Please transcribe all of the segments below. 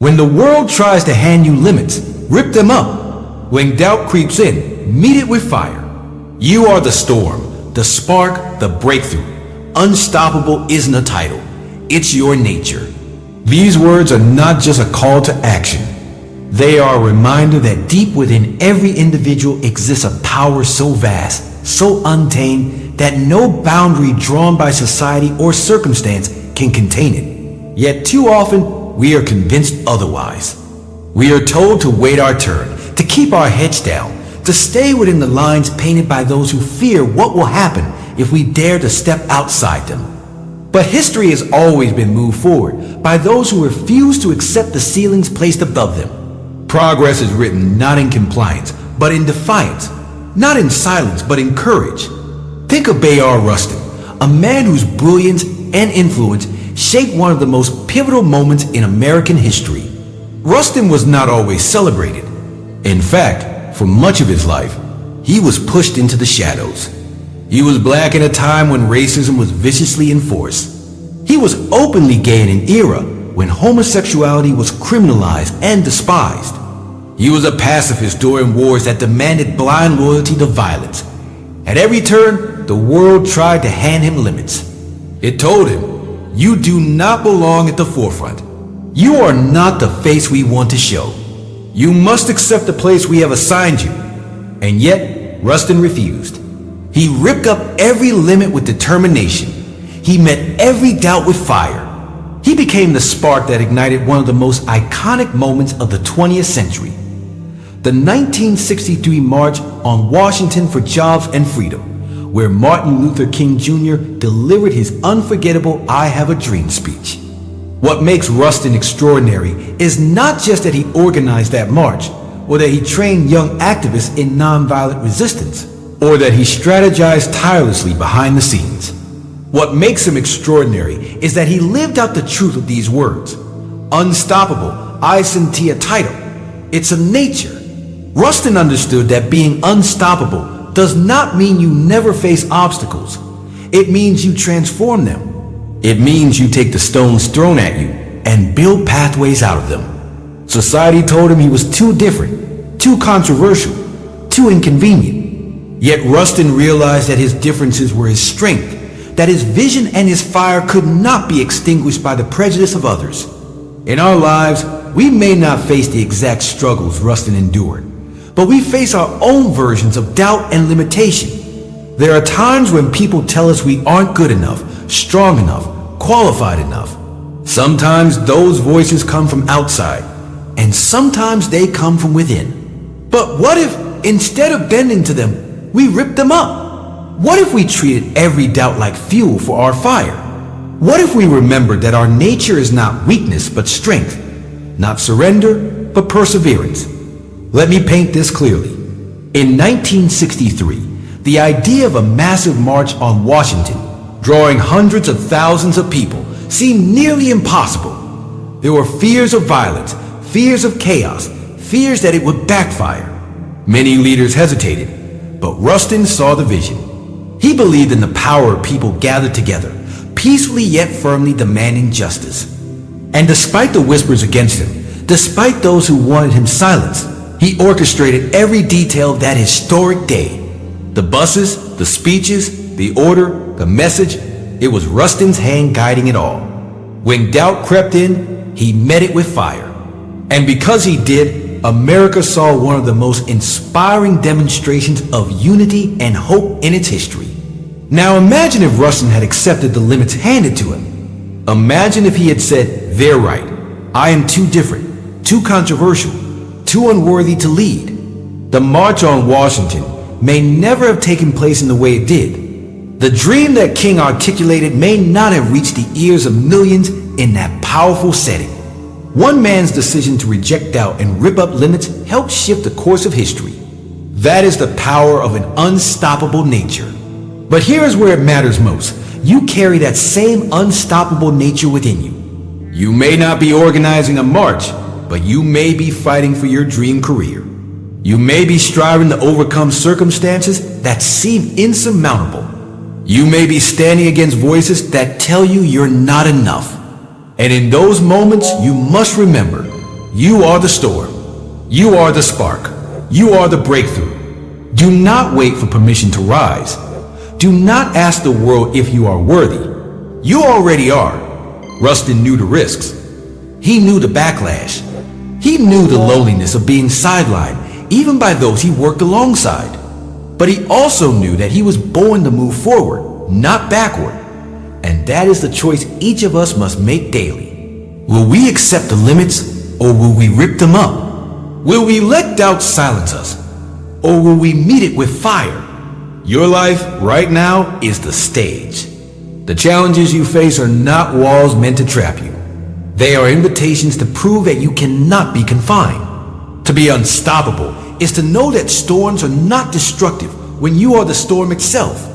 When the world tries to hand you limits, rip them up. When doubt creeps in, meet it with fire. You are the storm, the spark, the breakthrough. Unstoppable isn't a title, it's your nature. These words are not just a call to action. They are a reminder that deep within every individual exists a power so vast, so untamed, that no boundary drawn by society or circumstance can contain it. Yet too often, we are convinced otherwise. We are told to wait our turn, to keep our heads down, to stay within the lines painted by those who fear what will happen if we dare to step outside them. But history has always been moved forward by those who refuse to accept the ceilings placed above them. Progress is written not in compliance, but in defiance, not in silence, but in courage. Think of Bayard Rustin, a man whose brilliance and influence shaped one of the most pivotal moments in American history. Rustin was not always celebrated. In fact, for much of his life, he was pushed into the shadows. He was black in a time when racism was viciously enforced. He was openly gay in an era when homosexuality was criminalized and despised. He was a pacifist during wars that demanded blind loyalty to violence. At every turn, the world tried to hand him limits. It told him, "You do not belong at the forefront. You are not the face we want to show. You must accept the place we have assigned you." And yet, Rustin refused. He ripped up every limit with determination. He met every doubt with fire. He became the spark that ignited one of the most iconic moments of the 20th century. The 1963 March on Washington for Jobs and Freedom, where Martin Luther King Jr. delivered his unforgettable "I Have a Dream" speech. What makes Rustin extraordinary is not just that he organized that march, or that he trained young activists in nonviolent resistance, or that he strategized tirelessly behind the scenes. What makes him extraordinary is that he lived out the truth of these words. Unstoppable isn't a title, it's a nature. Rustin understood that being unstoppable does not mean you never face obstacles. It means you transform them. It means you take the stones thrown at you and build pathways out of them. Society told him he was too different, too controversial, too inconvenient. Yet Rustin realized that his differences were his strength, that his vision and his fire could not be extinguished by the prejudice of others. In our lives, we may not face the exact struggles Rustin endured, but we face our own versions of doubt and limitation. There are times when people tell us we aren't good enough, strong enough, qualified enough. Sometimes those voices come from outside, and sometimes they come from within. But what if, instead of bending to them, we rip them up? What if we treated every doubt like fuel for our fire? What if we remembered that our nature is not weakness but strength, not surrender but perseverance? Let me paint this clearly. In 1963, the idea of a massive march on Washington, drawing hundreds of thousands of people, seemed nearly impossible. There were fears of violence, fears of chaos, fears that it would backfire. Many leaders hesitated, but Rustin saw the vision. He believed in the power of people gathered together, peacefully yet firmly demanding justice. And despite the whispers against him, despite those who wanted him silenced, he orchestrated every detail of that historic day. The buses, the speeches, the order, the message, it was Rustin's hand guiding it all. When doubt crept in, he met it with fire. And because he did, America saw one of the most inspiring demonstrations of unity and hope in its history. Now imagine if Rustin had accepted the limits handed to him. Imagine if he had said, "They're right. I am too different, too controversial, too unworthy to lead." The March on Washington may never have taken place in the way it did. The dream that King articulated may not have reached the ears of millions in that powerful setting. One man's decision to reject doubt and rip up limits helped shift the course of history. That is the power of an unstoppable nature. But here is where it matters most. You carry that same unstoppable nature within you. You may not be organizing a march, but you may be fighting for your dream career. You may be striving to overcome circumstances that seem insurmountable. You may be standing against voices that tell you you're not enough. And in those moments, you must remember, You are the storm. You are the spark. You are the breakthrough. Do not wait for permission to rise. Do not ask the world if you are worthy. You already are. Rustin knew the risks. He knew the backlash. He knew the loneliness of being sidelined, even by those he worked alongside. But he also knew that he was born to move forward, not backward. And that is the choice each of us must make daily. Will we accept the limits, or will we rip them up? Will we let doubt silence us, or will we meet it with fire? Your life right now is the stage. The challenges you face are not walls meant to trap you. They are invitations to prove that you cannot be confined. To be unstoppable is to know that storms are not destructive when you are the storm itself.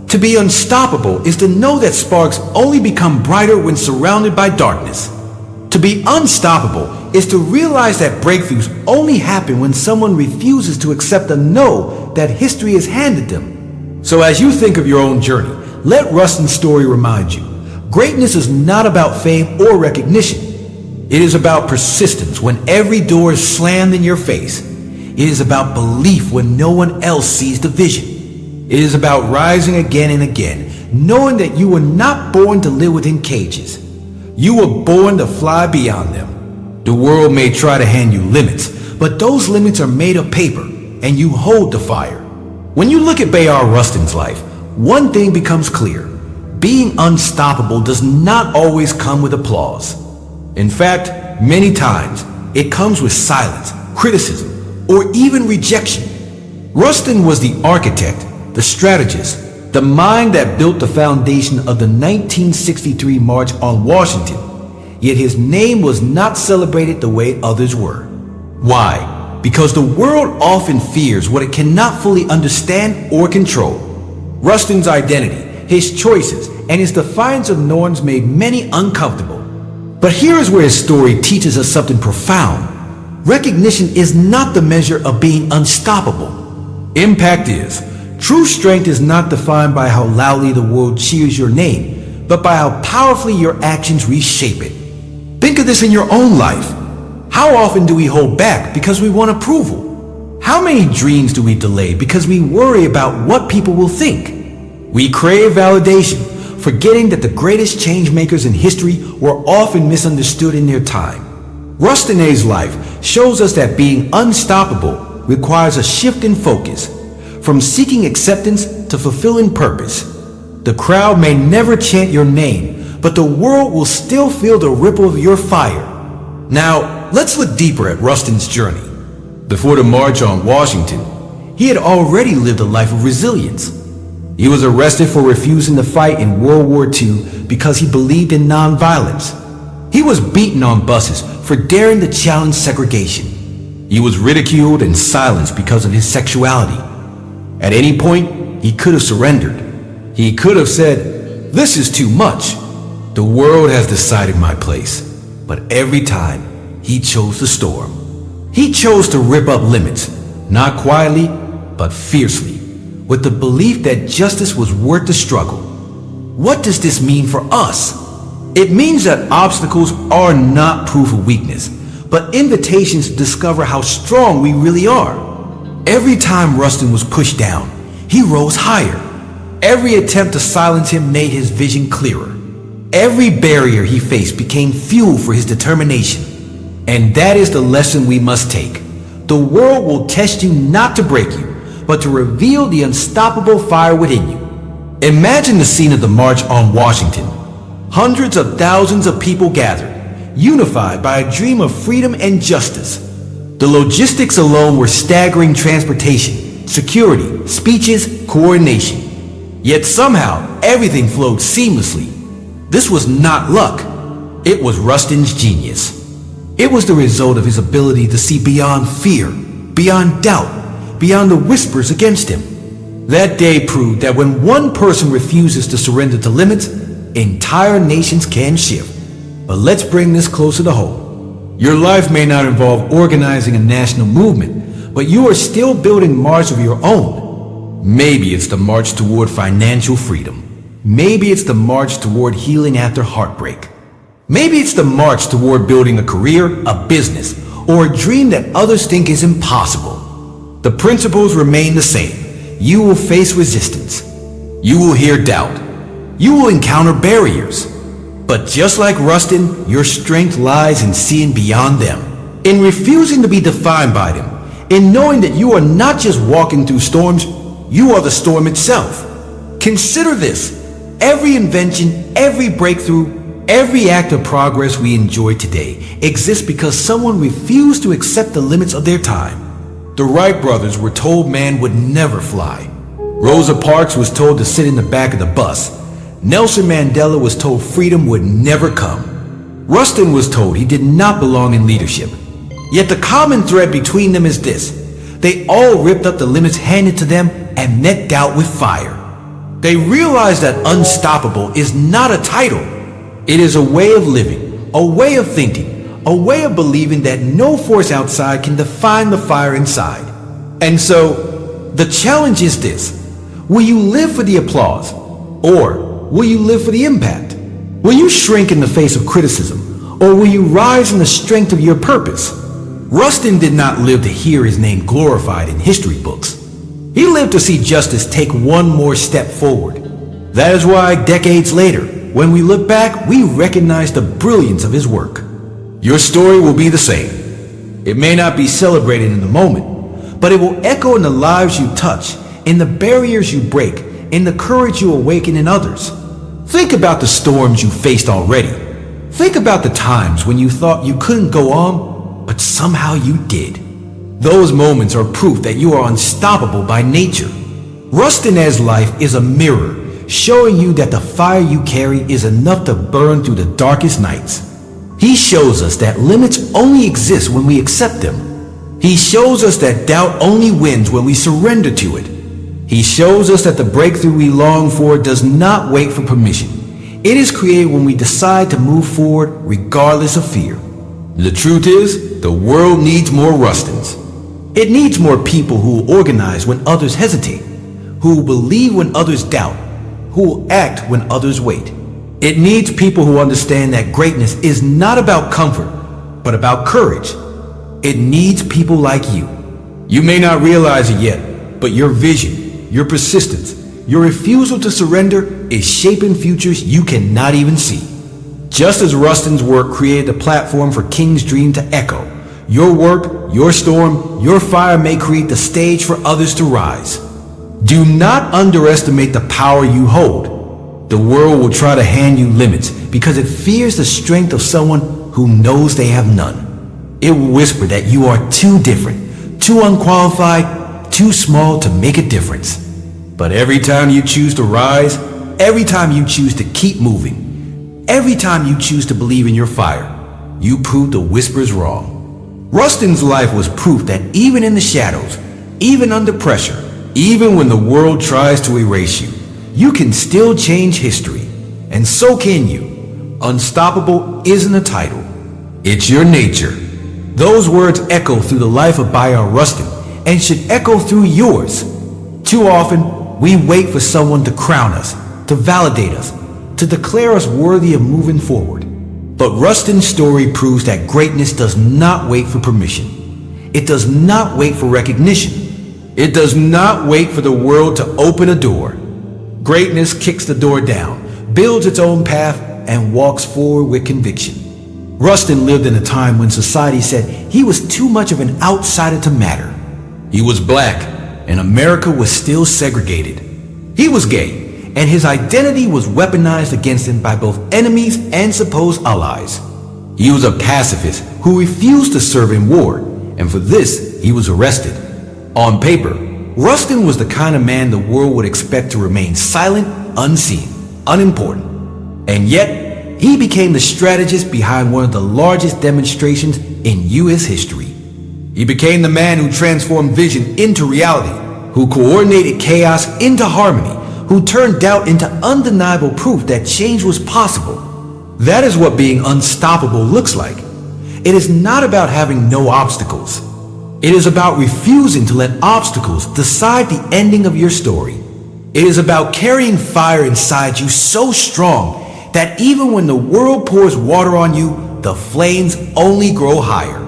To be unstoppable is to know that sparks only become brighter when surrounded by darkness. To be unstoppable is to realize that breakthroughs only happen when someone refuses to accept the no that history has handed them. So as you think of your own journey, let Rustin's story remind you, greatness is not about fame or recognition. It is about persistence when every door is slammed in your face. It is about belief when no one else sees the vision. It is about rising again and again, knowing that you were not born to live within cages. You were born to fly beyond them. The world may try to hand you limits, but those limits are made of paper, and you hold the fire. When you look at Bayard Rustin's life, one thing becomes clear. Being unstoppable does not always come with applause. In fact, many times, it comes with silence, criticism, or even rejection. Rustin was the architect, the strategist, the mind that built the foundation of the 1963 March on Washington, yet his name was not celebrated the way others were. Why? Because the world often fears what it cannot fully understand or control. Rustin's identity, his choices, and his defiance of norms made many uncomfortable. But here is where his story teaches us something profound. Recognition is not the measure of being unstoppable. Impact is. True strength is not defined by how loudly the world cheers your name, but by how powerfully your actions reshape it. Think of this in your own life. How often do we hold back because we want approval? How many dreams do we delay because we worry about what people will think? We crave validation, forgetting that the greatest change makers in history were often misunderstood in their time. Rustin's life shows us that being unstoppable requires a shift in focus, from seeking acceptance to fulfilling purpose. The crowd may never chant your name, but the world will still feel the ripple of your fire. Now, let's look deeper at Rustin's journey. Before the March on Washington, he had already lived a life of resilience. He was arrested for refusing to fight in World War II because he believed in nonviolence. He was beaten on buses for daring to challenge segregation. He was ridiculed and silenced because of his sexuality. At any point, he could have surrendered. He could have said, "This is too much. The world has decided my place." But every time, he chose the storm. He chose to rip up limits, not quietly, but fiercely, with the belief that justice was worth the struggle. What does this mean for us? It means that obstacles are not proof of weakness, but invitations to discover how strong we really are. Every time Rustin was pushed down, he rose higher. Every attempt to silence him made his vision clearer. Every barrier he faced became fuel for his determination. And that is the lesson we must take. The world will test you not to break you, but to reveal the unstoppable fire within you. Imagine the scene of the March on Washington. Hundreds of thousands of people gathered, unified by a dream of freedom and justice. The logistics alone were staggering: transportation, security, speeches, coordination. Yet somehow, everything flowed seamlessly. This was not luck. It was Rustin's genius. It was the result of his ability to see beyond fear, beyond doubt, beyond the whispers against him. That day proved that when one person refuses to surrender to limits, entire nations can shift. But let's bring this closer to home. Your life may not involve organizing a national movement, but you are still building march of your own. Maybe it's the march toward financial freedom. Maybe it's the march toward healing after heartbreak. Maybe it's the march toward building a career, a business, or a dream that others think is impossible. The principles remain the same. You will face resistance. You will hear doubt. You will encounter barriers. But just like Rustin, your strength lies in seeing beyond them, in refusing to be defined by them, in knowing that you are not just walking through storms, you are the storm itself. Consider this: every invention, every breakthrough, every act of progress we enjoy today exists because someone refused to accept the limits of their time. The Wright brothers were told man would never fly. Rosa Parks was told to sit in the back of the bus. Nelson Mandela was told freedom would never come. Rustin was told he did not belong in leadership. Yet the common thread between them is this: they all ripped up the limits handed to them and met doubt with fire. They realized that unstoppable is not a title. It is a way of living, a way of thinking, a way of believing that no force outside can define the fire inside. And so, the challenge is this: will you live for the applause, or will you live for the impact? Will you shrink in the face of criticism, or will you rise in the strength of your purpose? Rustin did not live to hear his name glorified in history books. He lived to see justice take one more step forward. That is why decades later, when we look back, we recognize the brilliance of his work. Your story will be the same. It may not be celebrated in the moment, but it will echo in the lives you touch, in the barriers you break, in the courage you awaken in others. Think about the storms you faced already. Think about the times when you thought you couldn't go on, but somehow you did. Those moments are proof that you are unstoppable by nature. Rustin's life is a mirror, showing you that the fire you carry is enough to burn through the darkest nights. He shows us that limits only exist when we accept them. He shows us that doubt only wins when we surrender to it. He shows us that the breakthrough we long for does not wait for permission. It is created when we decide to move forward regardless of fear. The truth is, the world needs more Rustins. It needs more people who will organize when others hesitate, who will believe when others doubt, who will act when others wait. It needs people who understand that greatness is not about comfort, but about courage. It needs people like you. You may not realize it yet, but your vision, your persistence, your refusal to surrender is shaping futures you cannot even see. Just as Rustin's work created a platform for King's dream to echo, your work, your storm, your fire may create the stage for others to rise. Do not underestimate the power you hold. The world will try to hand you limits because it fears the strength of someone who knows they have none. It will whisper that you are too different, too unqualified, too small to make a difference. But every time you choose to rise, every time you choose to keep moving, every time you choose to believe in your fire, you prove the whispers wrong. Rustin's life was proof that even in the shadows, even under pressure, even when the world tries to erase you, you can still change history. And so can you. Unstoppable isn't a title. It's your nature. Those words echo through the life of Bayard Rustin and should echo through yours. Too often, we wait for someone to crown us, to validate us, to declare us worthy of moving forward. But Rustin's story proves that greatness does not wait for permission. It does not wait for recognition. It does not wait for the world to open a door. Greatness kicks the door down, builds its own path, and walks forward with conviction. Rustin lived in a time when society said he was too much of an outsider to matter. He was black, and America was still segregated. He was gay, and his identity was weaponized against him by both enemies and supposed allies. He was a pacifist who refused to serve in war, and for this, he was arrested. On paper, Rustin was the kind of man the world would expect to remain silent, unseen, unimportant. And yet, he became the strategist behind one of the largest demonstrations in U.S. history. He became the man who transformed vision into reality, who coordinated chaos into harmony, who turned doubt into undeniable proof that change was possible. That is what being unstoppable looks like. It is not about having no obstacles. It is about refusing to let obstacles decide the ending of your story. It is about carrying fire inside you so strong that even when the world pours water on you, the flames only grow higher.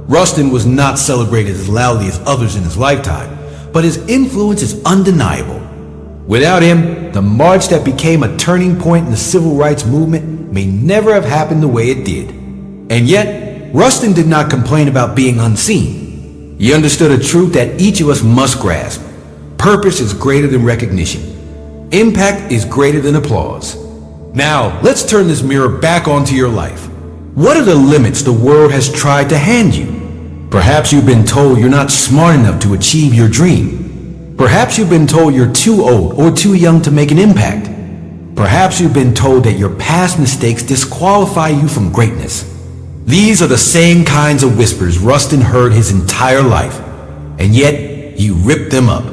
Rustin was not celebrated as loudly as others in his lifetime, but his influence is undeniable. Without him, the march that became a turning point in the civil rights movement may never have happened the way it did. And yet, Rustin did not complain about being unseen. He understood a truth that each of us must grasp. Purpose is greater than recognition. Impact is greater than applause. Now, let's turn this mirror back onto your life. What are the limits the world has tried to hand you? Perhaps you've been told you're not smart enough to achieve your dream. Perhaps you've been told you're too old or too young to make an impact. Perhaps you've been told that your past mistakes disqualify you from greatness. These are the same kinds of whispers Rustin heard his entire life, and yet he ripped them up.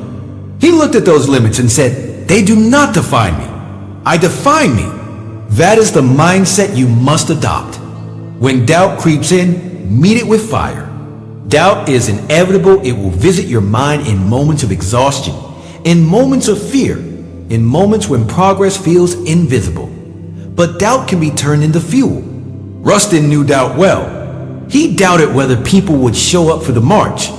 He looked at those limits and said, "They do not define me. I define me." That is the mindset you must adopt. When doubt creeps in, meet it with fire. Doubt is inevitable. It will visit your mind in moments of exhaustion, in moments of fear, in moments when progress feels invisible. But doubt can be turned into fuel. Rustin knew doubt well. He doubted whether people would show up for the march.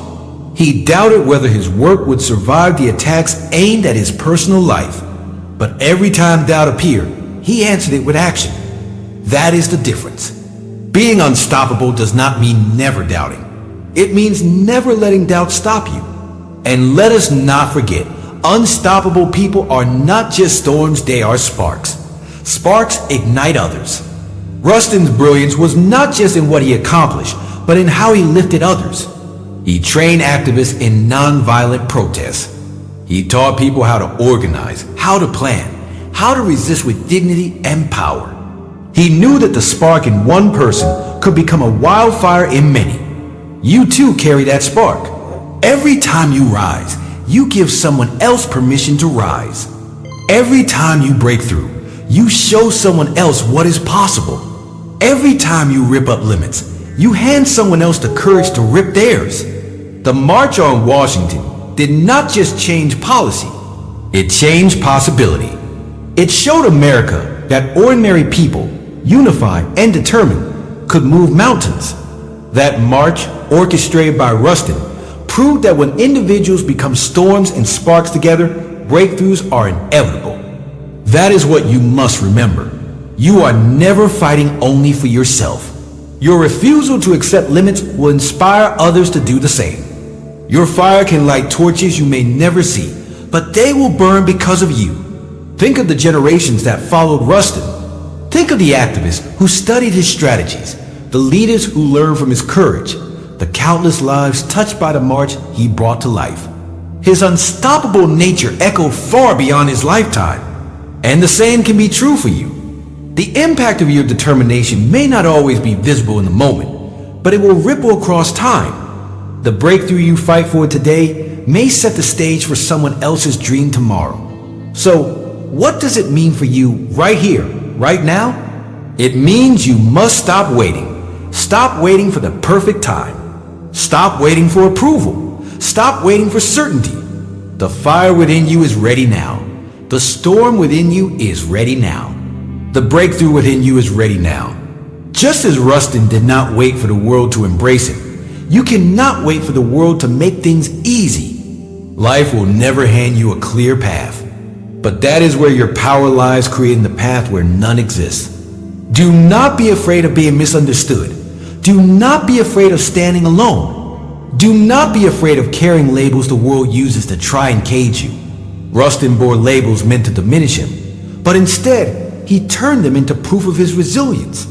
He doubted whether his work would survive the attacks aimed at his personal life. But every time doubt appeared, he answered it with action. That is the difference. Being unstoppable does not mean never doubting. It means never letting doubt stop you. And let us not forget, unstoppable people are not just storms, they are sparks. Sparks ignite others. Rustin's brilliance was not just in what he accomplished, but in how he lifted others. He trained activists in nonviolent protests. He taught people how to organize, how to plan, how to resist with dignity and power. He knew that the spark in one person could become a wildfire in many. You too carry that spark. Every time you rise, you give someone else permission to rise. Every time you break through, you show someone else what is possible. Every time you rip up limits, you hand someone else the courage to rip theirs. The March on Washington did not just change policy, it changed possibility. It showed America that ordinary people, unified and determined, could move mountains. That march, orchestrated by Rustin, proved that when individuals become storms and sparks together, breakthroughs are inevitable. That is what you must remember. You are never fighting only for yourself. Your refusal to accept limits will inspire others to do the same. Your fire can light torches you may never see, but they will burn because of you. Think of the generations that followed Rustin. Think of the activists who studied his strategies, the leaders who learned from his courage, the countless lives touched by the march he brought to life. His unstoppable nature echoed far beyond his lifetime. And the same can be true for you. The impact of your determination may not always be visible in the moment, but it will ripple across time. The breakthrough you fight for today may set the stage for someone else's dream tomorrow. So, what does it mean for you right here, right now? It means you must stop waiting. Stop waiting for the perfect time. Stop waiting for approval. Stop waiting for certainty. The fire within you is ready now. The storm within you is ready now. The breakthrough within you is ready now. Just as Rustin did not wait for the world to embrace him, you cannot wait for the world to make things easy. Life will never hand you a clear path. But that is where your power lies, creating the path where none exists. Do not be afraid of being misunderstood. Do not be afraid of standing alone. Do not be afraid of carrying labels the world uses to try and cage you. Rustin bore labels meant to diminish him, but instead, he turned them into proof of his resilience.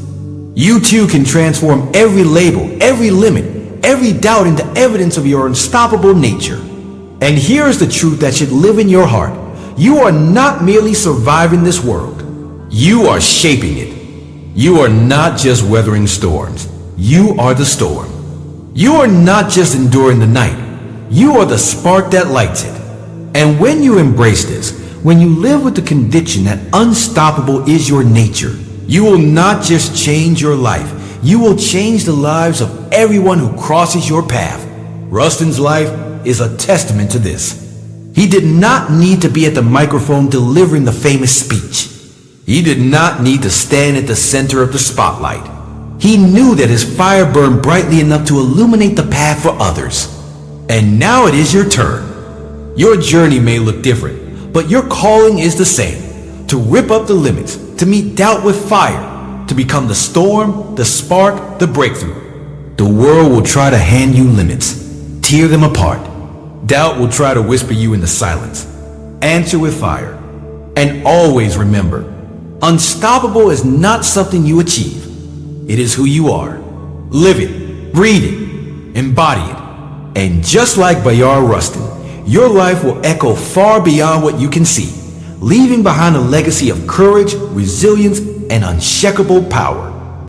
You too can transform every label, every limit, every doubt into evidence of your unstoppable nature. And here is the truth that should live in your heart. You are not merely surviving this world. You are shaping it. You are not just weathering storms. You are the storm. You are not just enduring the night. You are the spark that lights it. And when you embrace this, when you live with the conviction that unstoppable is your nature, you will not just change your life. You will change the lives of everyone who crosses your path. Rustin's life is a testament to this. He did not need to be at the microphone delivering the famous speech. He did not need to stand at the center of the spotlight. He knew that his fire burned brightly enough to illuminate the path for others. And now it is your turn. Your journey may look different, but your calling is the same. To rip up the limits, to meet doubt with fire, to become the storm, the spark, the breakthrough. The world will try to hand you limits, tear them apart. Doubt will try to whisper you into silence. Answer with fire. And always remember, unstoppable is not something you achieve. It is who you are. Live it, breathe it, embody it. And just like Bayard Rustin, your life will echo far beyond what you can see, leaving behind a legacy of courage, resilience, and unshakable power.